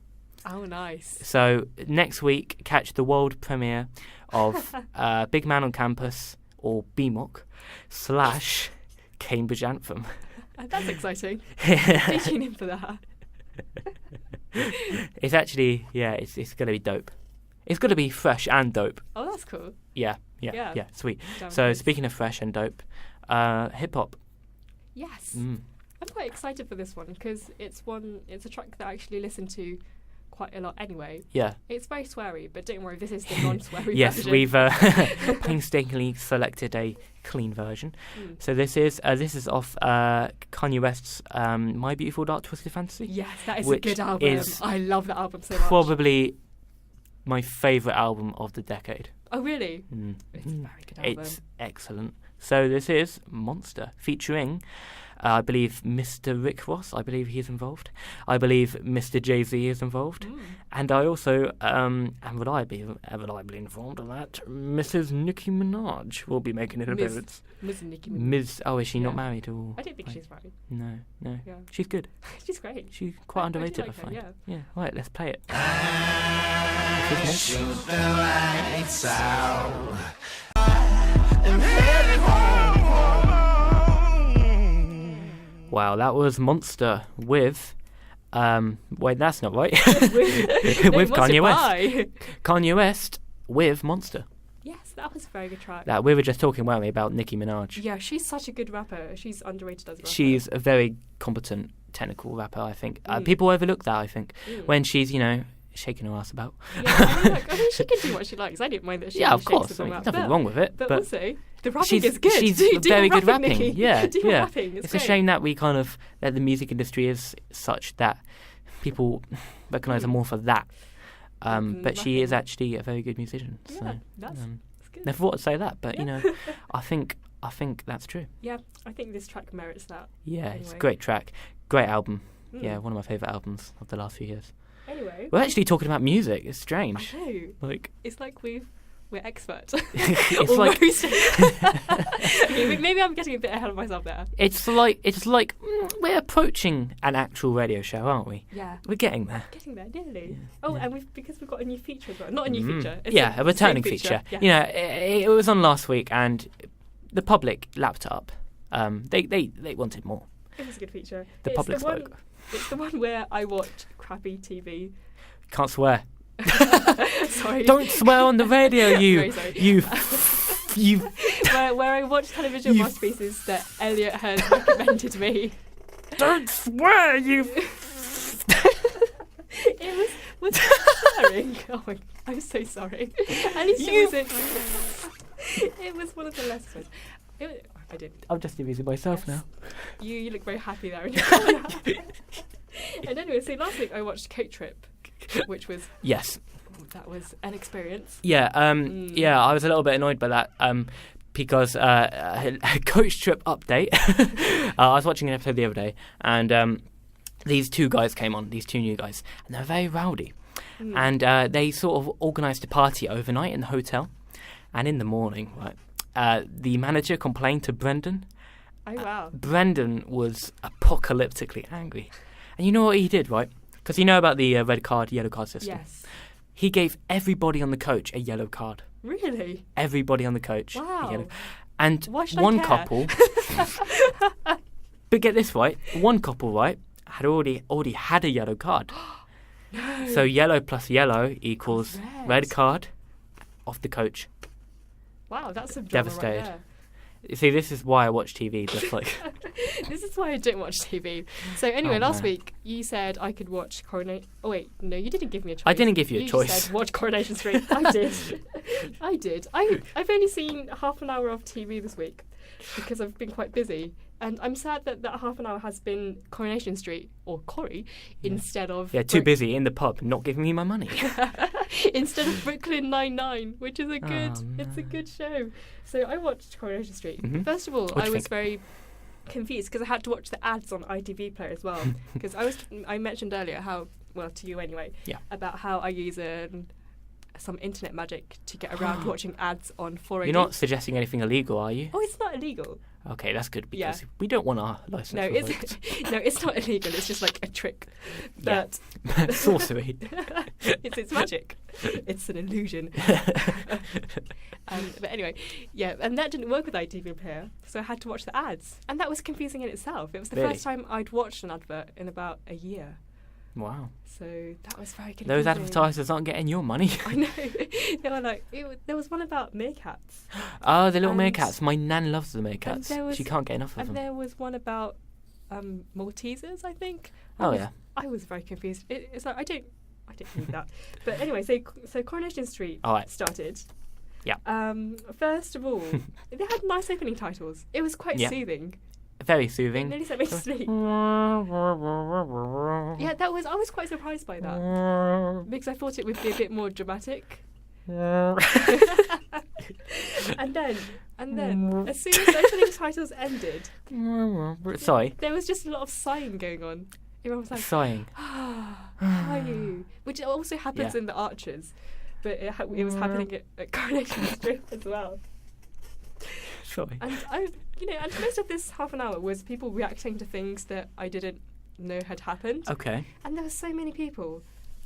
Oh, nice. So next week, catch the world premiere of Big Man on Campus, or BMOC / Cambridge Anthem. That's exciting. Stay tuned in for that. It's actually, it's going to be dope. It's going to be fresh and dope. Oh, that's cool. Yeah, sweet. Damn So nice. speaking of fresh and dope, hip-hop. Yes. I'm quite excited for this one because it's a track that I actually listen to quite a lot anyway. Yeah. It's very sweary, but don't worry, this is the non-sweary yes, version. we've painstakingly selected a clean version. So this is off Kanye West's My Beautiful Dark Twisted Fantasy. Yes, that is a good album. I love that album so much. Probably my favourite album of the decade. Oh, really? It's a very good album. It's excellent. So this is Monster, featuring, I believe, Mr. Rick Ross. I believe he's involved. I believe Mr. Jay-Z is involved. And I also am reliably informed that Mrs. Nicki Minaj will be making an appearance. Ms. Nicki Minaj. Ms. Oh, is she not married? Or I don't think she's married. No. Yeah. She's good. She's great. She's quite underrated, I do like I find. her, Yeah. Right, let's play it. Shoot the lights out. I'm headed home. Wow, that was Monster with wait, that's not right. with Kanye West. Kanye West with Monster. Yes, that was a very good track. That we were just talking, weren't we, about Nicki Minaj? Yeah, she's such a good rapper. She's underrated as a rapper. She's a very competent technical rapper, I think. People overlook that, I think, when she's, shaking her ass about. Yeah, I mean, she can do what she likes. I didn't mind that she of shakes course. the bum out. Nothing wrong with it. But also, the rapping she's is good. She's do very good rapping, rapping. Nikki. Yeah, do yeah. rapping. It's a shame that that the music industry is such that people recognise her more for that. But she is actually a very good musician. Yeah, So that's good. never thought I'd say that, but I think that's true. Yeah, I think this track merits that. Yeah, it's a Anyway. great track, great album. Yeah, one of my favourite albums of the last few years. Anyway, We're actually talking about music. It's strange. I know. Like It's like we're experts. it's like Okay, maybe I'm getting a bit ahead of myself there. it's like we're approaching an actual radio show, aren't we? Yeah. We're getting there. Getting there, nearly. And because we've got a new feature as well. Not a new feature. It's Yeah, a the same returning feature. Yeah. It was on last week, and the public lapped it up. They wanted more. It was a good feature. The public spoke. It's the one where I watch crappy TV. Can't swear. Sorry. Don't swear on the radio, you. Very sorry. You. where I watch television masterpieces that Elliott has recommended me. Don't swear, you. It was swearing. Oh my, I'm so sorry. At least it wasn't. It was one of the less ones. I didn't. I'm just amusing myself now. You look very happy there in your corner. And anyway, so last week I watched Coat Trip, which was Yes. that was an experience. Yeah. Yeah. I was a little bit annoyed by that. Because a Coach Trip update. I was watching an episode the other day, and these two guys came on. These two new guys, and they're very rowdy. And they sort of organised a party overnight in the hotel, and in the morning, right. The manager complained to Brendan. Oh, wow. Brendan was apocalyptically angry. And you know what he did, right? Because you know about the red card, yellow card system. Yes. He gave everybody on the coach a yellow card. Really? Everybody on the coach. Wow. A yellow. And Why should I one care? couple... But get this right. One couple, right, had already had a yellow card. No. So yellow plus yellow equals red card off the coach. Wow, that's some drama Devastated. right there. See, this is why I watch TV. Just like This is why I don't watch TV. So anyway, last week you said I could watch Coronation. Oh wait, no, you didn't give me a choice. I didn't give you a choice. You said watch Coronation Street. I did. I did. I've only seen half an hour of TV this week because I've been quite busy, and I'm sad that half an hour has been Coronation Street or Corrie instead of too busy in the pub, not giving me my money. instead of Brooklyn Nine-Nine, which is it's a good show. So I watched Coronation Street. Mm-hmm. First of all, What'd I you was think? very confused because I had to watch the ads on ITV Player as well. Because I mentioned earlier how well, to you anyway, Yeah. about how I use some internet magic to get around watching ads on 4AD. You're not suggesting anything illegal, are you? Oh, it's not illegal. Okay, that's good Yeah. because we don't want our license No, revoked. it's not illegal. It's just like a trick. Yeah. That Sorcery. it's magic. It's an illusion. But anyway, yeah, and that didn't work with ITV Player, so I had to watch the ads, and that was confusing in itself. It was the Really? first time I'd watched an advert in about a year, Wow. so that was very confusing. Those advertisers aren't getting your money. I know. They were like, there was one about meerkats, Oh, the little And- meerkats. My nan loves the meerkats. there was- She can't get enough of and them. there was one about Maltesers, I think. Oh, yeah. I was very confused. It's like I don't need that. But anyway, so Coronation Street All right. started. Yeah. First of all, they had nice opening titles. It was quite Yeah. soothing. Very It soothing. nearly set me to sleep. Yeah, I was quite surprised by that because I thought it would be a bit more dramatic. and then, as soon as the opening titles ended, Sorry. there was just a lot of sighing going on. Everyone was like, Sighing. how are you? Which also happens Yeah. in the Archers, but it was happening at Coronation Street as well. Sorry. And and most of this half an hour was people reacting to things that I didn't know had happened. Okay. And there were so many people,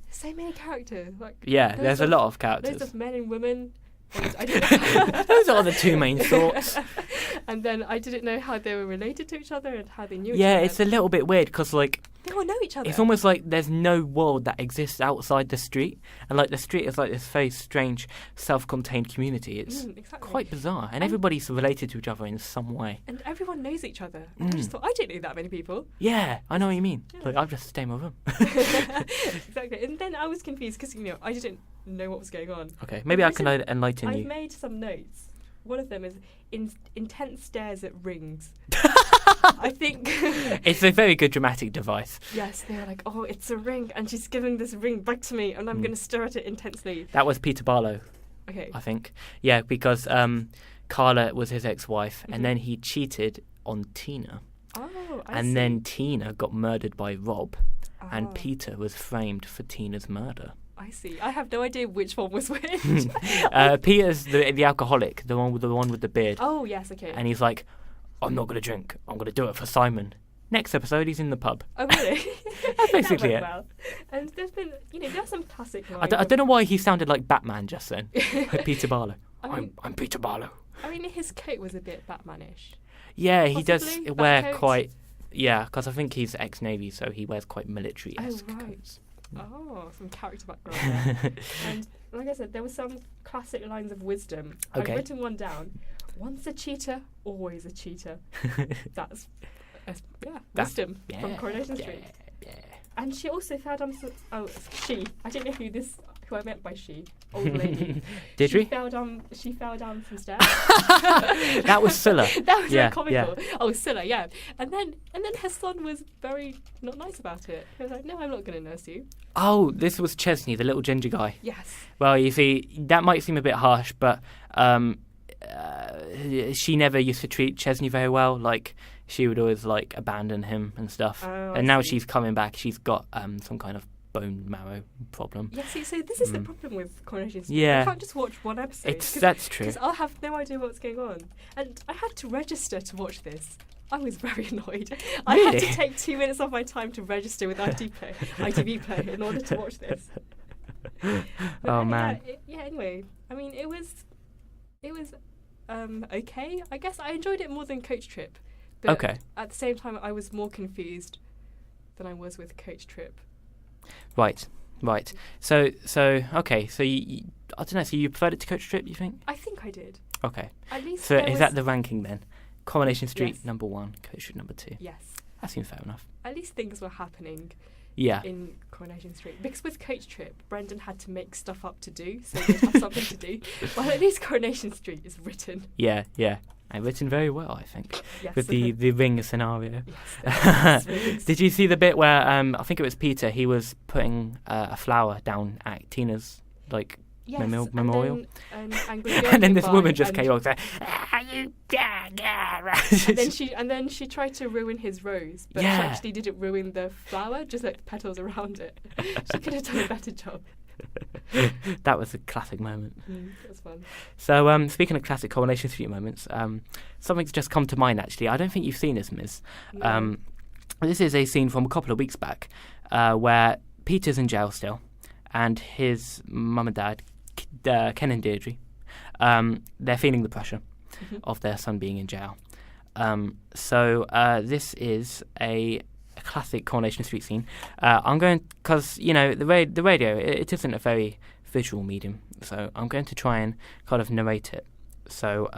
so many characters. Like Yeah, loads there's a of- lot of loads characters. of men and women. And I didn't Those are the two main thoughts. And then I didn't know how they were related to each other and how they knew each Yeah, other. it's a little bit weird because, like, They all know each other. it's almost like there's no world that exists outside the street. And, like, the street is, like, this very strange, self-contained community. It's exactly. quite bizarre. And And- everybody's related to each other in some way. And everyone knows each other. And I just thought, I didn't know that many people. Yeah, I know what you mean. Yeah. Like, I'm just staying with them. Exactly. And then I was confused because, I didn't know what was going on. Okay, maybe I I've can enlighten I've you. made some notes. One of them is intense stares at rings. I think... It's a very good dramatic device. Yes, they were like, oh, it's a ring, and she's giving this ring back to me, and I'm Mm. going to stare at it intensely. That was Peter Barlow, Okay. I think. Yeah, because Carla was his ex-wife, Mhm. and then he cheated on Tina. Oh, I And see. then Tina got murdered by Rob, Ah, and Peter was framed for Tina's murder. I see. I have no idea which one was which. Peter's the alcoholic, the one with the beard, Oh, yes, okay. and he's like, "I'm not gonna drink. I'm gonna do it for Simon." Next episode, he's in the pub. Oh, really? That's basically that it. went well. And there's been, there are some classic I lines. don't know why he sounded like Batman just then. Like Peter Barlow. I mean- I'm Peter Barlow. I mean, his coat was a bit Batmanish. Yeah, he does Possibly, wear Batcoat. quite. Yeah, because I think he's ex-Navy, so he wears quite military-esque Oh, right. coats. Oh, some character background there. And like I said, there were some classic lines of wisdom. Okay. I've written one down. Once a cheater, always a cheater. That's wisdom from Coronation Street. Yeah. And she also fell down some... Oh, she. I don't know who I meant by she. Old lady. Did she we? Fell down, she fell down some stairs. That was Scylla. That was Yeah, very comical. Oh, Scylla, yeah. And then her son was very not nice about it. He was like, no, I'm not going to nurse you. Oh, this was Chesney, the little ginger guy. Yes. Well, you see, that might seem a bit harsh, but she never used to treat Chesney very well. Like, she would always, like, abandon him and stuff. Oh, I and now see. she's coming back. She's got some kind of bone marrow problem. Yeah, see, so this is the problem with Coronation Street. Yeah. I can't just watch one episode. That's true. Because I'll have no idea what's going on. And I had to register to watch this. I was very annoyed. I had to Really? take 2 minutes of my time to register with ITV Play in order to watch this. But, Oh, man. Anyway, I mean, it was okay. I guess I enjoyed it more than Coach Trip. But Okay. at the same time, I was more confused than I was with Coach Trip. Right. So okay. So you I don't know. So you preferred it to Coach Trip? You think? I think I did. Okay. At least So there is was- that the ranking then? Coronation Street Yes. number 1, Coach Trip number 2. Yes. That seems fair enough. At least things were happening Yeah. in Coronation Street. Because with Coach Trip, Brendan had to make stuff up to do, so they'd have something to do. Well, at least Coronation Street is written. Yeah. And written very well, I think, Yes. with the ring scenario. Yes. Rings. Did you see the bit where I think it was Peter? He was putting a flower down at Tina's like Yes, memorial. And And then this woman just came on saying, and then she tried to ruin his rose, but she actually didn't ruin the flower, just like petals around it. She could have done a better job. That was a classic moment. That was fun. So, speaking of classic Coronation Street moments, something's just come to mind, actually. I don't think you've seen this, Miz. No. This is a scene from a couple of weeks back where Peter's in jail still, and his mum and dad, Ken and Deirdre, they're feeling the pressure of their son being in jail. So this is a classic Coronation Street scene. I'm going, because, you know, the radio, it isn't a very visual medium, so I'm going to try and kind of narrate it. So,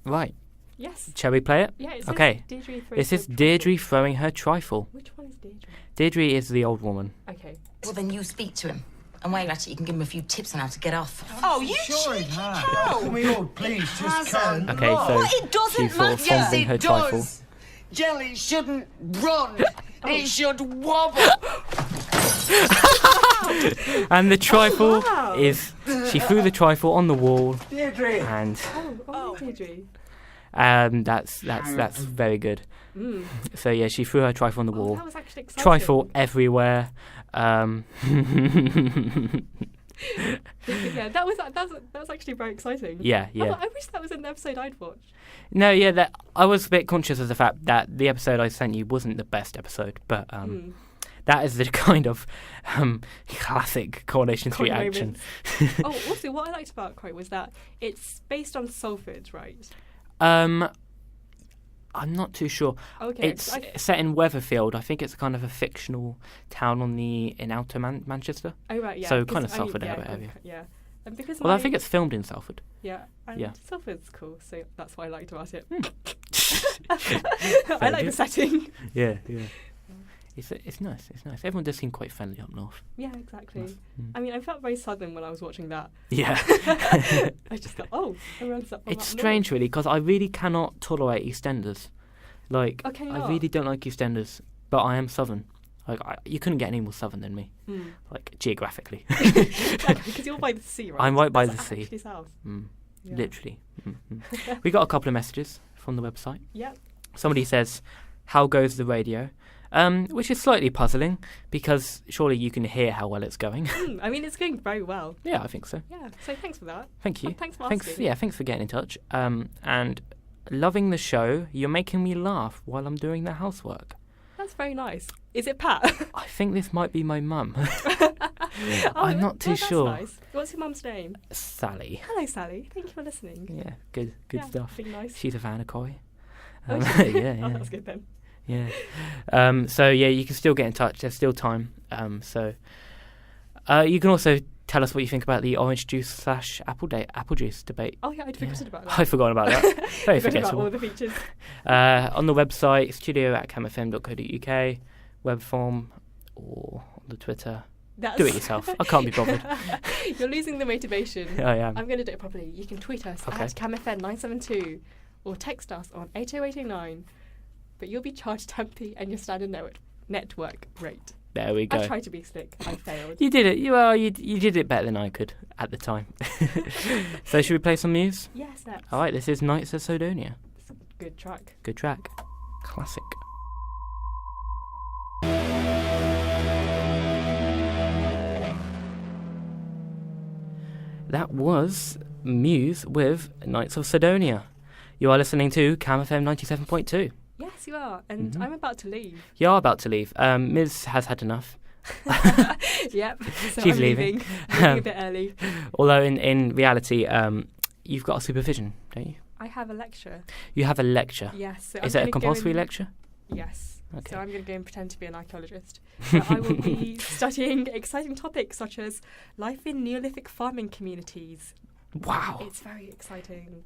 right. Yes. Shall we play it? Yeah, it says okay. Deirdre This is Deirdre throwing her trifle. Which one is Deirdre? Deirdre is the old woman. Okay. Well, then you speak to him. And while you're at it, you can give him a few tips on how to get off. Oh, you cheeky cow! Can we all please just can? Okay, so Well, it doesn't she's sort of matter. fondling her It trifle. does. Jelly shouldn't run. It should wobble. And the trifle wow. is, she threw the trifle on the wall, Deirdre! and Deirdre. that's very good. So yeah, she threw her trifle on the wall. That was actually exciting. Trifle everywhere. Yeah, that was actually very exciting. Yeah. I wish that was an episode I'd watched. No, yeah, that I was a bit conscious of the fact that the episode I sent you wasn't the best episode, but that is the kind of classic Coronation Street action. Oh, also, what I liked about Crow was that it's based on Salford, right? I'm not too sure. Okay, It's set in Weatherfield. I think it's kind of a fictional town in outer Manchester. Oh right, yeah. So kind of Salford area. Yeah. And because Well, I think it's filmed in Salford. Yeah, and Yeah. Salford's cool, so that's what I liked about it. Very I like the good. setting. Yeah. It's nice. Everyone does seem quite friendly up north. Yeah, exactly. I mean, I felt very southern when I was watching that. Yeah. I just thought, oh, everyone's up. It's strange, really, because I really cannot tolerate EastEnders. Like, Okay, I really don't like EastEnders, but I am southern. Like, you couldn't get any more southern than me. Like, geographically. Because you're by the sea, right? I'm right by That's the sea. actually south. Yeah. Literally. We got a couple of messages from the website. Yeah. Somebody says, "How goes the radio?" Which is slightly puzzling, because surely you can hear how well it's going. I mean, it's going very well. Yeah, I think so. Yeah, so thanks for that. Thank you. Oh, thanks for asking. Thanks for getting in touch. And loving the show. You're making me laugh while I'm doing the housework. That's very nice. Is it Pat? I think this might be my mum. Oh, I'm not too sure. That's nice. What's your mum's name? Sally. Hello, Sally. Thank you for listening. Yeah, good Yeah, stuff. Being nice. She's a fan of Koi. Oh, Yeah. Oh, that's good then. Yeah. So yeah, you can still get in touch. There's still time. So you can also tell us what you think about the orange juice / apple juice debate. Oh yeah, I'd forgotten about that. I've forgotten about that. Very Forgot about all forgettable. the features. On the website, studio@camfm.co.uk, web form, or on the Twitter. Do it yourself. I can't be bothered. You're losing the motivation. I am. I'm going to do it properly. You can tweet us Okay. at camfm972 or text us on 80809. But you'll be charged 10p and your standard network rate. There we go. I tried to be slick. I failed. You did it. You did it better than I could at the time. So should we play some news? Yes, that's All right. This is Knights of Sidonia. a good track. Good track. Classic. That was Muse with Knights of Sidonia. You are listening to Cam FM 97.2. Yes, you are. And I'm about to leave. You are about to leave. Miz has had enough. Yep. So She's I'm leaving. Leaving a bit early. Although in reality, you've got a supervision, don't you? I have a lecture. You have a lecture. Yes. So Is I'm it a gonna go compulsory and- lecture? Yes. Okay. So I'm going to go and pretend to be an archaeologist. But I will be studying exciting topics such as life in Neolithic farming communities. Wow. It's very exciting.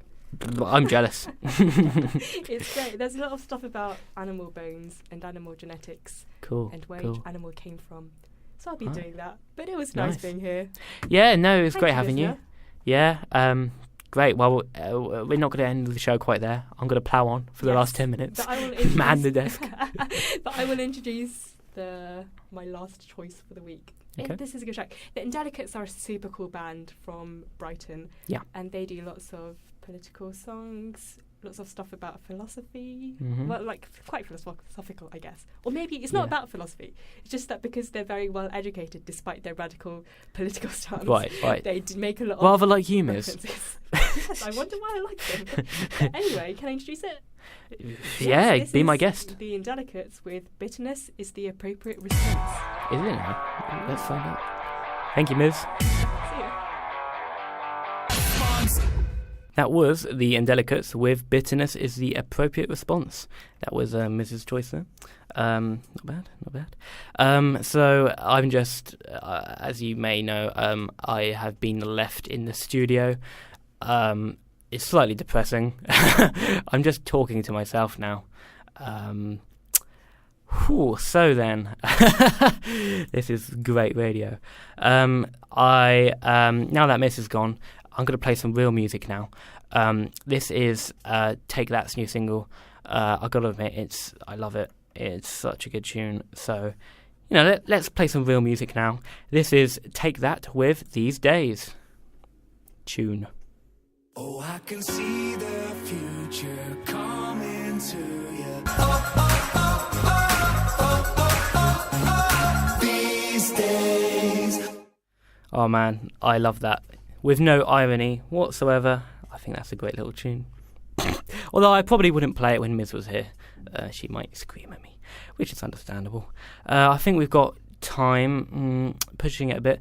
I'm jealous. It's great. There's a lot of stuff about animal bones and animal genetics Cool. and where cool. each animal came from. So I'll be Right. doing that. But it was Nice. nice being here. Yeah, no, it was Thank great you, having you. listener. Yeah, great. Well, we're not going to end the show quite there. I'm going to plough on for the Yes, last 10 minutes. But I will Man the desk. But I will introduce my last choice for the week. Okay. This is a good track. The Indelicates are a super cool band from Brighton. Yeah. And they do lots of political songs, lots of stuff about philosophy. Mhm. Well, like quite philosophical, I guess. Or maybe it's not about philosophy. It's just that because they're very well educated, despite their radical political stance, Right. they make a lot Rather of like you, Miz. references. Yes, I wonder why I like them. But anyway, can I introduce it? Yeah, Yes, this be my is guest. The Indelicates with Bitterness is the appropriate response. Is it now? Let's find out. Thank you, Miz. See ya. That was the Indelicates with Bitterness is the appropriate response. That was Mrs. Choice there. Not bad. So I'm just, as you may know, I have been left in the studio. It's slightly depressing. I'm just talking to myself now. So then, this is great radio. Now that Miss is gone, I'm going to play some real music now. This is Take That's new single. I've got to admit, I love it. It's such a good tune. So, let's play some real music now. This is Take That with These Days. Tune. Oh, I can see the future coming to you. These days. Oh man, I love that. With no irony whatsoever, I think that's a great little tune. Although I probably wouldn't play it when Miz was here. She might scream at me, which is understandable. I think we've got time, pushing it a bit.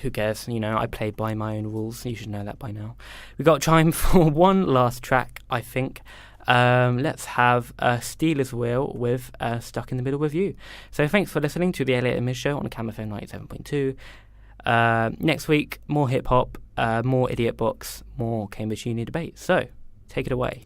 Who cares? I play by my own rules. You should know that by now. We've got time for one last track, I think. Let's have Steelers Wheel with Stuck in the Middle with You. So thanks for listening to the Elliott and Miz show on Camophone 97.2. Next week, more hip-hop, more Idiot Box, more Cambridge Uni debate. So, take it away.